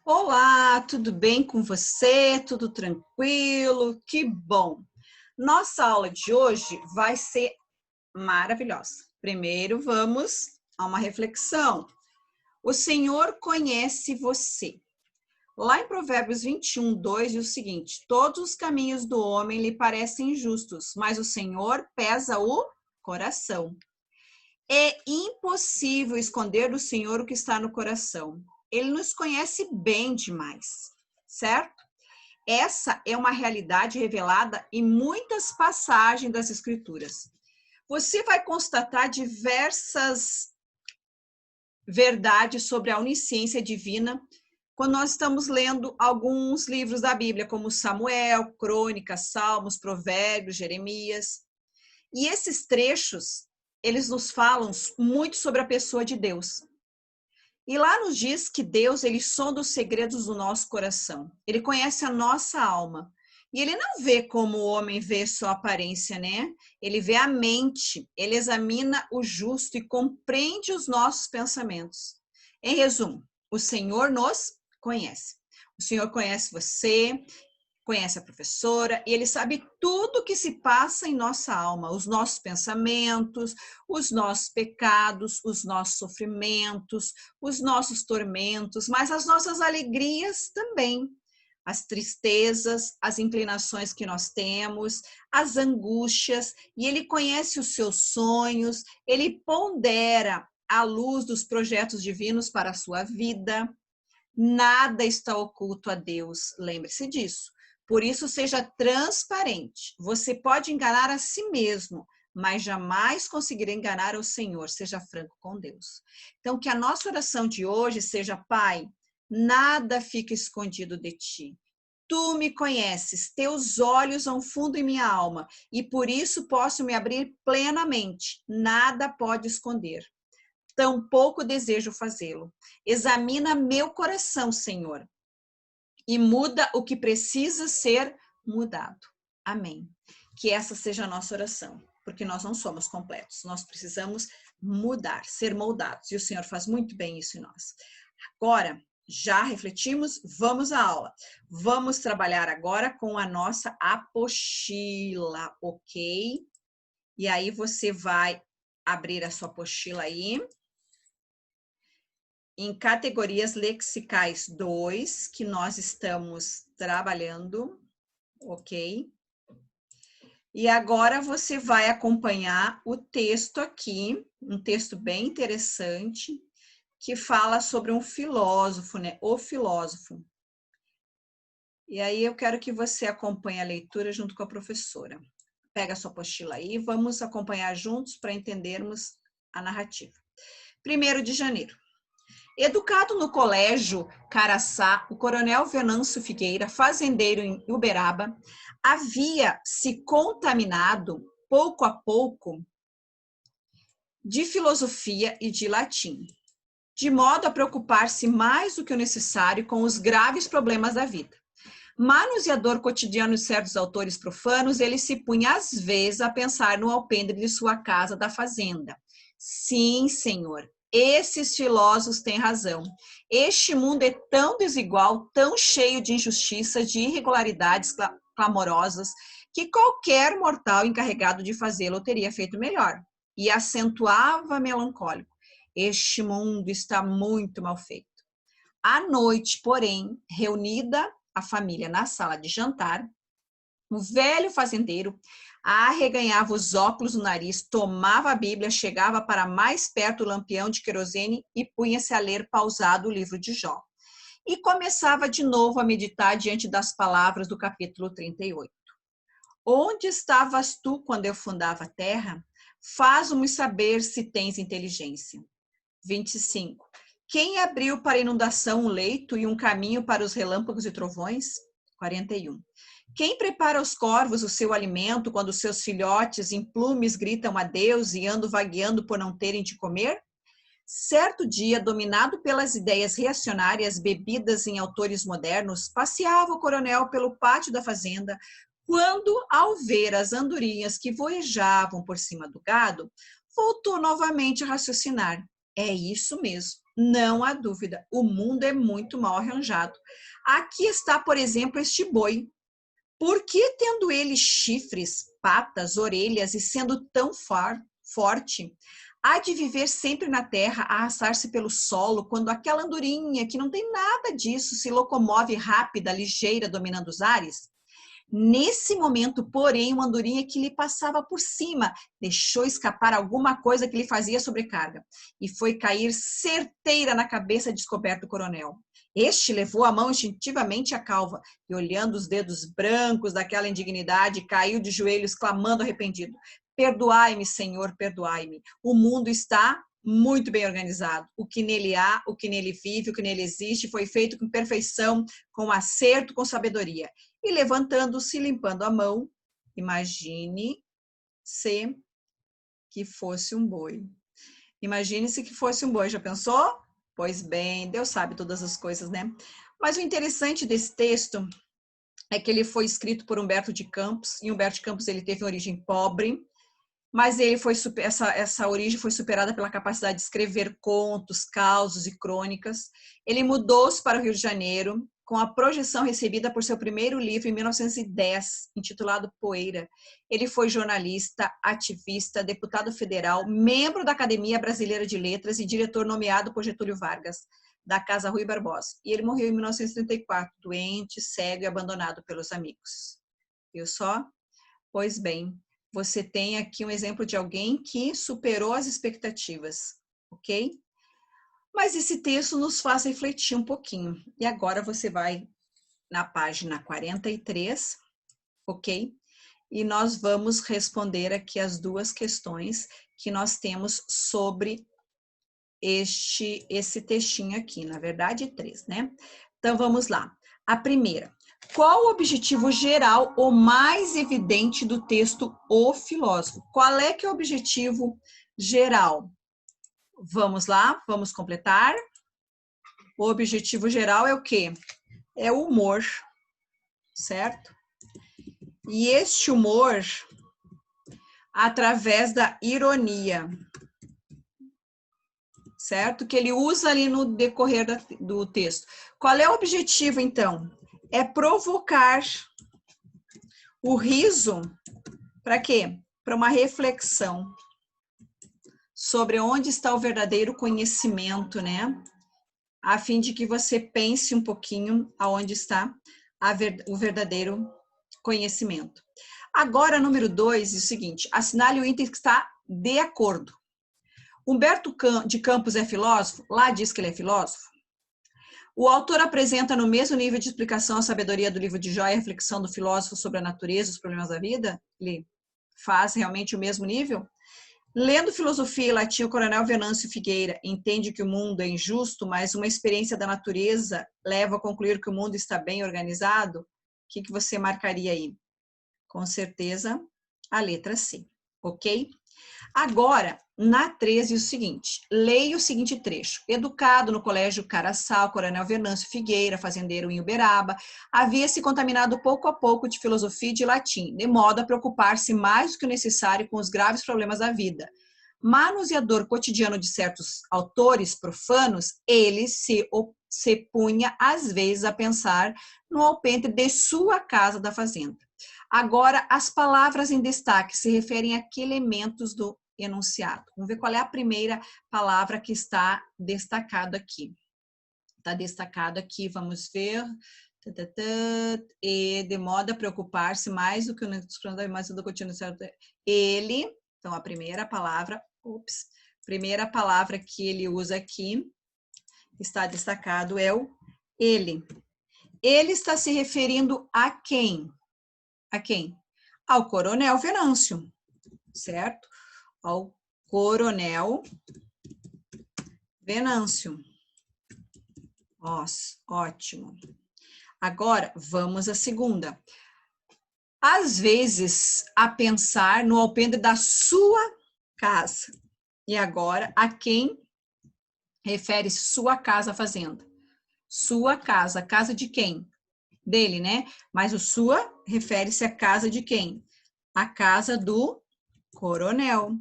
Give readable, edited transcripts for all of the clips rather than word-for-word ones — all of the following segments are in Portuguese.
Olá, tudo bem com você? Tudo tranquilo? Que bom! Nossa aula de hoje vai ser maravilhosa. Primeiro, vamos a uma reflexão. O Senhor conhece você. Lá em Provérbios 21:2 diz o seguinte: todos os caminhos do homem lhe parecem justos, mas o Senhor pesa o coração. É impossível esconder do Senhor o que está no coração. Ele nos conhece bem demais, certo? Essa é uma realidade revelada em muitas passagens das Escrituras. Você vai constatar diversas verdades sobre a onisciência divina quando nós estamos lendo alguns livros da Bíblia, como Samuel, Crônicas, Salmos, Provérbios, Jeremias. E esses trechos, eles nos falam muito sobre a pessoa de Deus. E lá nos diz que Deus, ele sonda os segredos do nosso coração. Ele conhece a nossa alma. E ele não vê como o homem vê sua aparência, né? Ele vê a mente, ele examina o justo e compreende os nossos pensamentos. Em resumo, o Senhor nos conhece. O Senhor conhece você, conhece a professora, e ele sabe tudo o que se passa em nossa alma, os nossos pensamentos, os nossos pecados, os nossos sofrimentos, os nossos tormentos, mas as nossas alegrias também, as tristezas, as inclinações que nós temos, as angústias, e ele conhece os seus sonhos, ele pondera a luz dos projetos divinos para a sua vida. Nada está oculto a Deus, lembre-se disso. Por isso, seja transparente. Você pode enganar a si mesmo, mas jamais conseguirá enganar o Senhor. Seja franco com Deus. Então, que a nossa oração de hoje seja: Pai, nada fica escondido de ti. Tu me conheces, teus olhos vão fundo em minha alma, e por isso posso me abrir plenamente. Nada pode esconder. Tampouco desejo fazê-lo. Examina meu coração, Senhor, e muda o que precisa ser mudado. Amém. Que essa seja a nossa oração, porque nós não somos completos, nós precisamos mudar, ser moldados, e o Senhor faz muito bem isso em nós. Agora, já refletimos, vamos à aula. Vamos trabalhar agora com a nossa apostila, ok? E aí você vai abrir a sua apostila aí, em categorias lexicais 2, que nós estamos trabalhando, ok? E agora você vai acompanhar o texto aqui, um texto bem interessante, que fala sobre um filósofo, né? O filósofo. E aí eu quero que você acompanhe a leitura junto com a professora. Pega a sua apostila aí, vamos acompanhar juntos para entendermos a narrativa. 1º de janeiro. Educado no colégio Caraçá, o coronel Venâncio Figueira, fazendeiro em Uberaba, havia se contaminado, pouco a pouco, de filosofia e de latim, de modo a preocupar-se mais do que o necessário com os graves problemas da vida. Manuseador cotidiano de certos autores profanos, ele se punha às vezes a pensar no alpendre de sua casa da fazenda. Sim, senhor, esses filósofos têm razão. Este mundo é tão desigual, tão cheio de injustiças, de irregularidades clamorosas, que qualquer mortal encarregado de fazê-lo teria feito melhor. E acentuava melancólico: este mundo está muito mal feito. À noite, porém, reunida a família na sala de jantar, o velho fazendeiro arreganhava os óculos no nariz, tomava a Bíblia, chegava para mais perto do lampião de querosene e punha-se a ler pausado o livro de Jó. E começava de novo a meditar diante das palavras do capítulo 38. Onde estavas tu quando eu fundava a terra? Faz-me saber se tens inteligência. 25. Quem abriu para a inundação um leito e um caminho para os relâmpagos e trovões? 41. Quem prepara aos corvos o seu alimento quando seus filhotes em plumes gritam adeus e andam vagueando por não terem de comer? Certo dia, dominado pelas ideias reacionárias bebidas em autores modernos, passeava o coronel pelo pátio da fazenda, quando, ao ver as andorinhas que voejavam por cima do gado, voltou novamente a raciocinar. É isso mesmo. Não há dúvida, o mundo é muito mal arranjado. Aqui está, por exemplo, este boi. Por que, tendo ele chifres, patas, orelhas e sendo tão forte, há de viver sempre na terra, a arrastar-se pelo solo, quando aquela andorinha, que não tem nada disso, se locomove rápida, ligeira, dominando os ares? Nesse momento, porém, uma andorinha que lhe passava por cima deixou escapar alguma coisa que lhe fazia sobrecarga e foi cair certeira na cabeça descoberta do coronel. Este levou a mão instintivamente à calva e, olhando os dedos brancos daquela indignidade, caiu de joelhos, clamando arrependido: perdoai-me, Senhor, perdoai-me. O mundo está muito bem organizado. O que nele há, o que nele vive, o que nele existe, foi feito com perfeição, com acerto, com sabedoria. E levantando-se, limpando a mão, imagine-se que fosse um boi. Imagine-se que fosse um boi, já pensou? Pois bem, Deus sabe todas as coisas, né? Mas o interessante desse texto é que ele foi escrito por Humberto de Campos, e Humberto de Campos ele teve uma origem pobre, mas ele foi essa origem foi superada pela capacidade de escrever contos, causos e crônicas. Ele mudou-se para o Rio de Janeiro, com a projeção recebida por seu primeiro livro em 1910, intitulado Poeira. Ele foi jornalista, ativista, deputado federal, membro da Academia Brasileira de Letras e diretor nomeado por Getúlio Vargas, da Casa Rui Barbosa. E ele morreu em 1934, doente, cego e abandonado pelos amigos. Viu só? Pois bem, você tem aqui um exemplo de alguém que superou as expectativas, ok? Mas esse texto nos faz refletir um pouquinho. E agora você vai na página 43, ok? E nós vamos responder aqui as duas questões que nós temos sobre esse textinho aqui. Na verdade, 3, né? Então, vamos lá. A primeira. Qual o objetivo geral ou mais evidente do texto O Filósofo? Qual é que é o objetivo geral? Vamos lá, vamos completar. O objetivo geral é o quê? É o humor, certo? E este humor, através da ironia, certo? Que ele usa ali no decorrer do texto. Qual é o objetivo, então? É provocar o riso, para quê? Para uma reflexão sobre onde está o verdadeiro conhecimento, né? A fim de que você pense um pouquinho aonde está o verdadeiro conhecimento. Agora, número 2, é o seguinte: assinale o item que está de acordo. Humberto de Campos é filósofo? Lá diz que ele é filósofo. O autor apresenta no mesmo nível de explicação a sabedoria do livro de Jó e a reflexão do filósofo sobre a natureza e os problemas da vida? Ele faz realmente o mesmo nível? Lendo filosofia e latim, o coronel Venâncio Figueira entende que o mundo é injusto, mas uma experiência da natureza leva a concluir que o mundo está bem organizado? O que você marcaria aí? Com certeza, a letra C, ok? Agora, na 13, o seguinte, leia o seguinte trecho. Educado no colégio Caraçal, coronel Venâncio Figueira, fazendeiro em Uberaba, havia se contaminado pouco a pouco de filosofia e de latim, de modo a preocupar-se mais do que o necessário com os graves problemas da vida. Manuseador cotidiano de certos autores profanos, ele se punha, às vezes, a pensar no alpendre de sua casa da fazenda. Agora, as palavras em destaque se referem a que elementos do enunciado? Vamos ver qual é a primeira palavra que está destacado aqui. Está destacado aqui, vamos ver. E de modo a preocupar-se mais do que o contínuo. Ele, então a primeira palavra, primeira palavra que ele usa aqui, está destacado, é o ele. Ele está se referindo a quem? A quem? Ao coronel Venâncio, certo? Ao coronel Venâncio. Ótimo. Agora, vamos à segunda. Às vezes, a pensar no alpendre da sua casa. E agora, a quem refere-se sua casa, fazenda? Sua casa. Casa de quem? Dele, né? Mas o sua refere-se à casa de quem? A casa do coronel.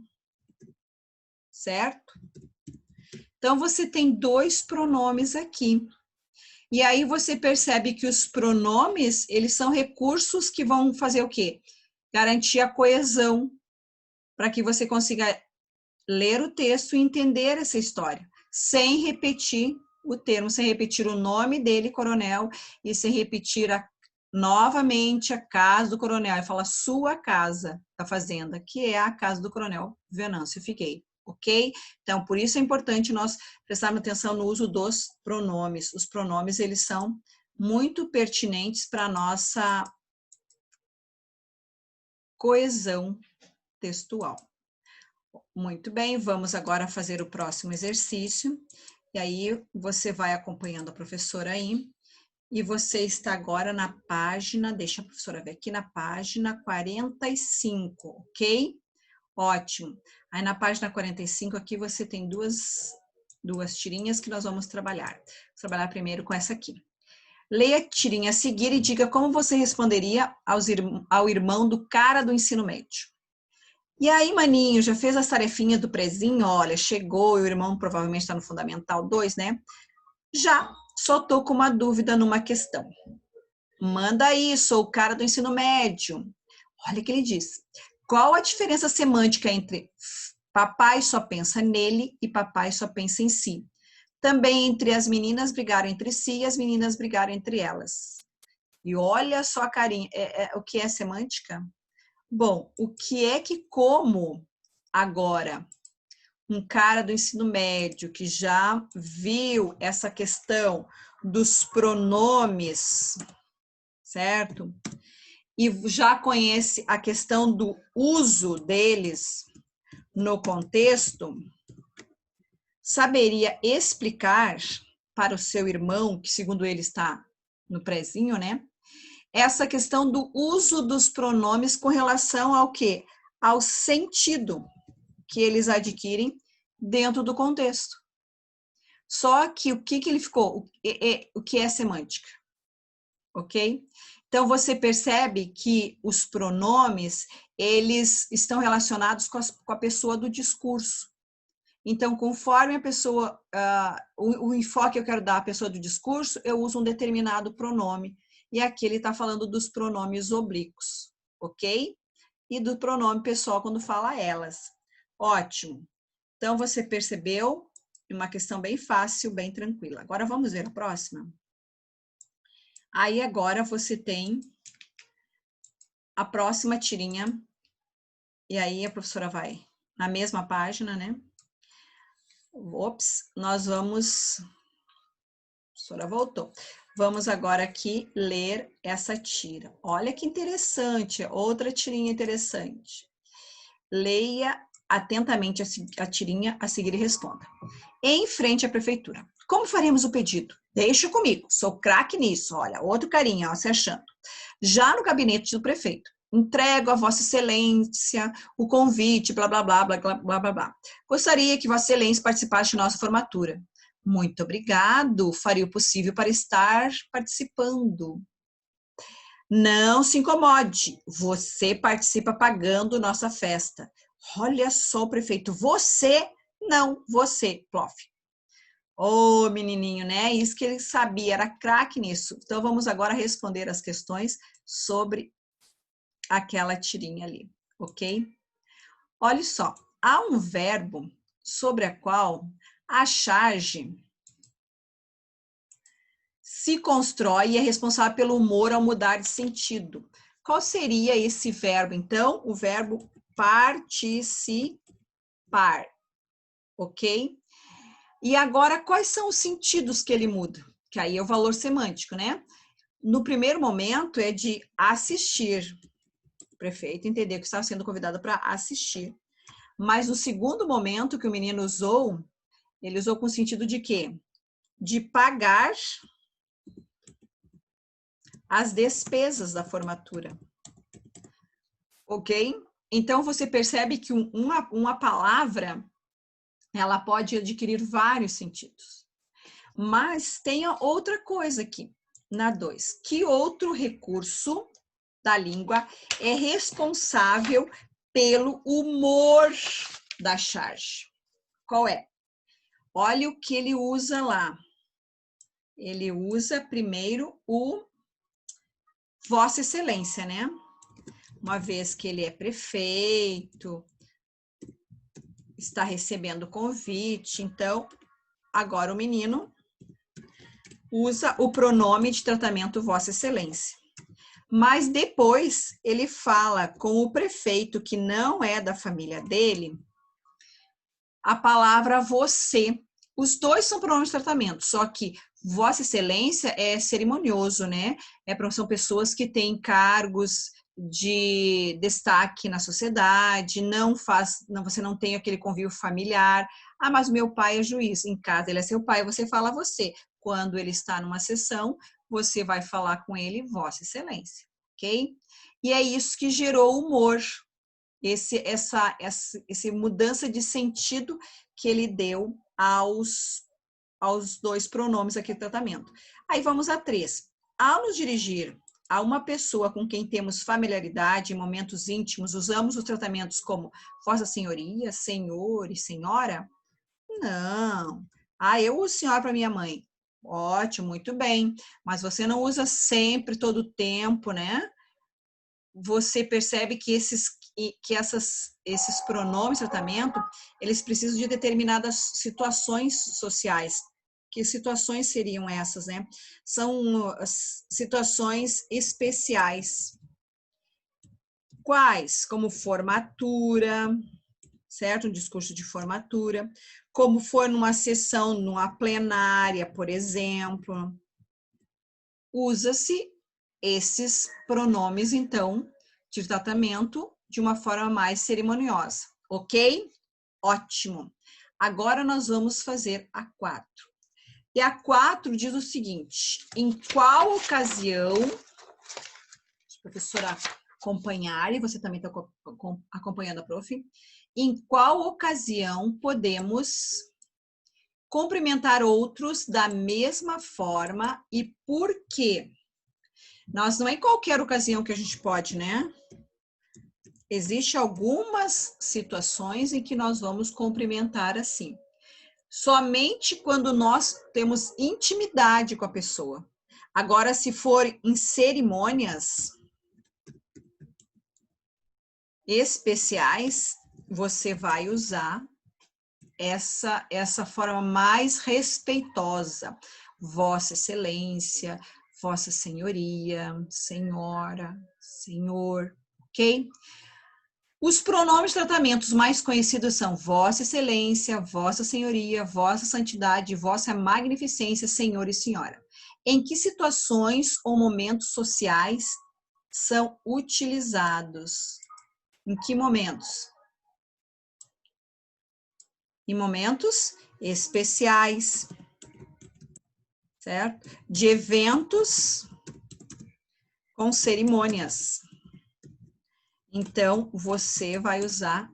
Certo? Então, você tem 2 pronomes aqui. E aí você percebe que os pronomes, eles são recursos que vão fazer o quê? Garantir a coesão, para que você consiga ler o texto e entender essa história, sem repetir o termo, sem repetir o nome dele, coronel, e sem repetir novamente a casa do coronel. Ele fala sua casa da fazenda, que é a casa do coronel Venâncio Figueiredo, ok? Então, por isso é importante nós prestarmos atenção no uso dos pronomes. Os pronomes, eles são muito pertinentes para a nossa coesão textual. Muito bem, vamos agora fazer o próximo exercício. E aí, você vai acompanhando a professora aí. E você está agora na página, deixa a professora ver aqui, na página 45, ok? Ótimo. Aí na página 45 aqui você tem duas tirinhas que nós vamos trabalhar. Vou trabalhar primeiro com essa aqui. Leia a tirinha a seguir e diga como você responderia ao irmão do cara do ensino médio. E aí, maninho, já fez as tarefinhas do prezinho? Olha, chegou, e o irmão provavelmente está no Fundamental 2, né? Já, só estou com uma dúvida numa questão. Manda aí, sou o cara do ensino médio. Olha o que ele diz. Qual a diferença semântica entre papai só pensa nele e papai só pensa em si? Também entre as meninas brigaram entre si e as meninas brigaram entre elas. E olha só a carinha. O que é semântica? Bom, o que é que como agora um cara do ensino médio que já viu essa questão dos pronomes, certo? E já conhece a questão do uso deles no contexto, saberia explicar para o seu irmão, que segundo ele está no prezinho, né? Essa questão do uso dos pronomes com relação ao quê? Ao sentido que eles adquirem dentro do contexto. Só que o que ele ficou? O que é semântica? Ok? Então, você percebe que os pronomes, eles estão relacionados com a pessoa do discurso. Então, conforme a pessoa, o enfoque que eu quero dar à pessoa do discurso, eu uso um determinado pronome. E aqui ele está falando dos pronomes oblíquos, ok? E do pronome pessoal quando fala elas. Ótimo. Então, você percebeu uma questão bem fácil, bem tranquila. Agora, vamos ver a próxima? Aí, agora, você tem a próxima tirinha. E aí, a professora vai na mesma página, né? Ops, nós vamos... A professora voltou. Vamos agora aqui ler essa tira. Olha que interessante, outra tirinha interessante. Leia atentamente a tirinha a seguir e responda. Em frente à prefeitura. Como faremos o pedido? Deixa comigo, sou craque nisso. Olha, outro carinha, ó, se achando. Já no gabinete do prefeito. Entrego a Vossa Excelência o convite, blá, blá, blá, blá, blá, blá, blá. Gostaria que Vossa Excelência participasse de nossa formatura. Muito obrigado, faria o possível para estar participando. Não se incomode, você participa pagando nossa festa. Olha só, prefeito, você, não, você, prof. Ô, menininho, né? Isso que ele sabia, era craque nisso. Então, vamos agora responder as questões sobre aquela tirinha ali, ok? Olha só, há um verbo sobre a qual a charge se constrói e é responsável pelo humor ao mudar de sentido. Qual seria esse verbo, então? O verbo participar, ok? E agora, quais são os sentidos que ele muda? Que aí é o valor semântico, né? No primeiro momento é de assistir. O prefeito entendeu que estava sendo convidado para assistir. Mas no segundo momento que o menino usou, ele usou com o sentido de quê? De pagar as despesas da formatura. Ok? Então, você percebe que uma palavra, ela pode adquirir vários sentidos. Mas tem outra coisa aqui, na 2. Que outro recurso da língua é responsável pelo humor da charge? Qual é? olha o que ele usa lá. Ele usa primeiro o Vossa Excelência, né? Uma vez que ele é prefeito, está recebendo convite, então, agora o menino usa o pronome de tratamento Vossa Excelência. Mas depois ele fala com o prefeito, que não é da família dele, a palavra você. Os dois são pronomes de tratamento, só que Vossa Excelência é cerimonioso, né? São pessoas que têm cargos de destaque na sociedade, você não tem aquele convívio familiar. Ah, mas meu pai é juiz. Em casa ele é seu pai, você fala você. Quando ele está numa sessão, você vai falar com ele Vossa Excelência, ok? E é isso que gerou o humor, essa mudança de sentido que ele deu aos dois pronomes aqui do tratamento. Aí vamos a 3. Ao nos dirigir a uma pessoa com quem temos familiaridade em momentos íntimos, usamos os tratamentos como Vossa Senhoria, Senhor e Senhora? Não. Ah, eu uso senhora para minha mãe. Ótimo, muito bem. Mas você não usa sempre, todo o tempo, né? Você percebe que esses pronomes de tratamento, eles precisam de determinadas situações sociais. Que situações seriam essas, né? São situações especiais. Quais? Como formatura, certo? Um discurso de formatura. Como for numa sessão, numa plenária, por exemplo. Usa-se esses pronomes, então, de tratamento de uma forma mais cerimoniosa, ok? Ótimo. Agora nós vamos fazer a 4. E a 4 diz o seguinte: em qual ocasião, deixa a professora acompanhar, e você também está acompanhando a prof, em qual ocasião podemos cumprimentar outros da mesma forma e por quê? Não é em qualquer ocasião que a gente pode, né? Existem algumas situações em que nós vamos cumprimentar assim. Somente quando nós temos intimidade com a pessoa. Agora, se for em cerimônias especiais, você vai usar essa forma mais respeitosa. Vossa Excelência, Vossa Senhoria, Senhora, Senhor, ok? Os pronomes de tratamentos mais conhecidos são Vossa Excelência, Vossa Senhoria, Vossa Santidade, Vossa Magnificência, Senhor e Senhora. Em que situações ou momentos sociais são utilizados? Em que momentos? Em momentos especiais, certo? De eventos com cerimônias. Então, você vai usar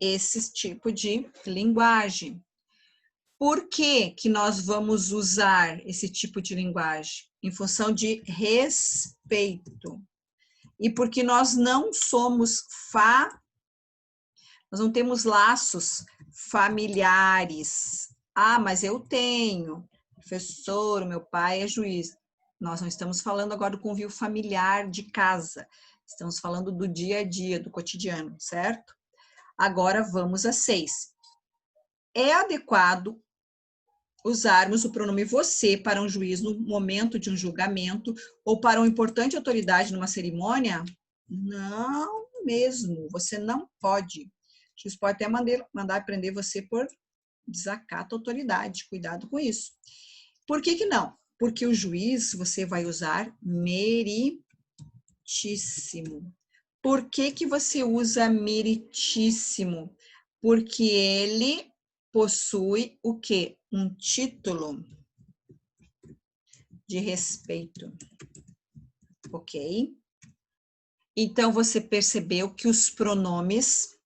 esse tipo de linguagem. Por que que nós vamos usar esse tipo de linguagem? Em função de respeito. E porque nós não nós não temos laços familiares. Ah, mas eu tenho. Professor, o meu pai é juiz. Nós não estamos falando agora do convívio familiar de casa. Estamos falando do dia a dia, do cotidiano, certo? Agora vamos a 6. É adequado usarmos o pronome você para um juiz no momento de um julgamento ou para uma importante autoridade numa cerimônia? Não mesmo, você não pode. O juiz pode até mandar prender você por desacato à autoridade, cuidado com isso. Por que que não? Porque o juiz você vai usar meritíssimo. Por que que você usa meritíssimo? Porque ele possui o quê? Um título de respeito, ok? Então, você percebeu que os pronomes,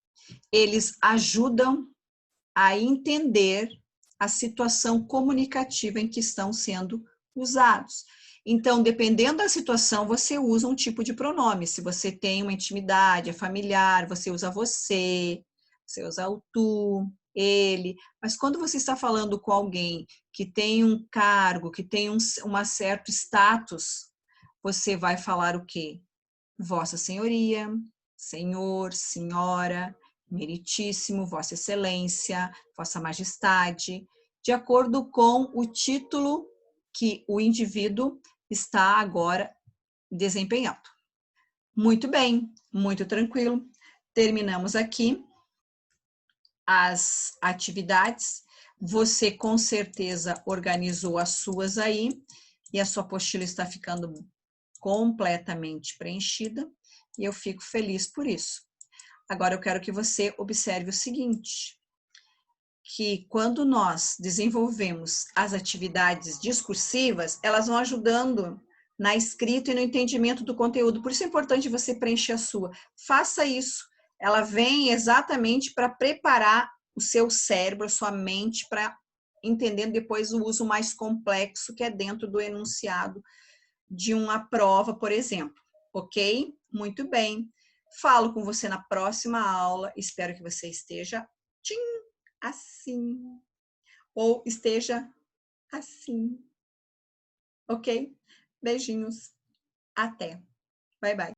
eles ajudam a entender a situação comunicativa em que estão sendo usados. Então, dependendo da situação, você usa um tipo de pronome. Se você tem uma intimidade, é familiar, você usa o tu, ele. Mas quando você está falando com alguém que tem um cargo, que tem um certo status, você vai falar o quê? Vossa Senhoria, Senhor, Senhora, Meritíssimo, Vossa Excelência, Vossa Majestade, de acordo com o título que o indivíduo está agora desempenhando. Muito bem, muito tranquilo. Terminamos aqui as atividades. Você com certeza organizou as suas aí e a sua apostila está ficando completamente preenchida e eu fico feliz por isso. Agora eu quero que você observe o seguinte, que quando nós desenvolvemos as atividades discursivas, elas vão ajudando na escrita e no entendimento do conteúdo. Por isso é importante você preencher a sua. Faça isso. Ela vem exatamente para preparar o seu cérebro, a sua mente, para entendendo depois o uso mais complexo que é dentro do enunciado de uma prova, por exemplo. Ok? Muito bem. Falo com você na próxima aula. Espero que você esteja assim. Ou esteja assim. Ok? Beijinhos. Até. Bye, bye.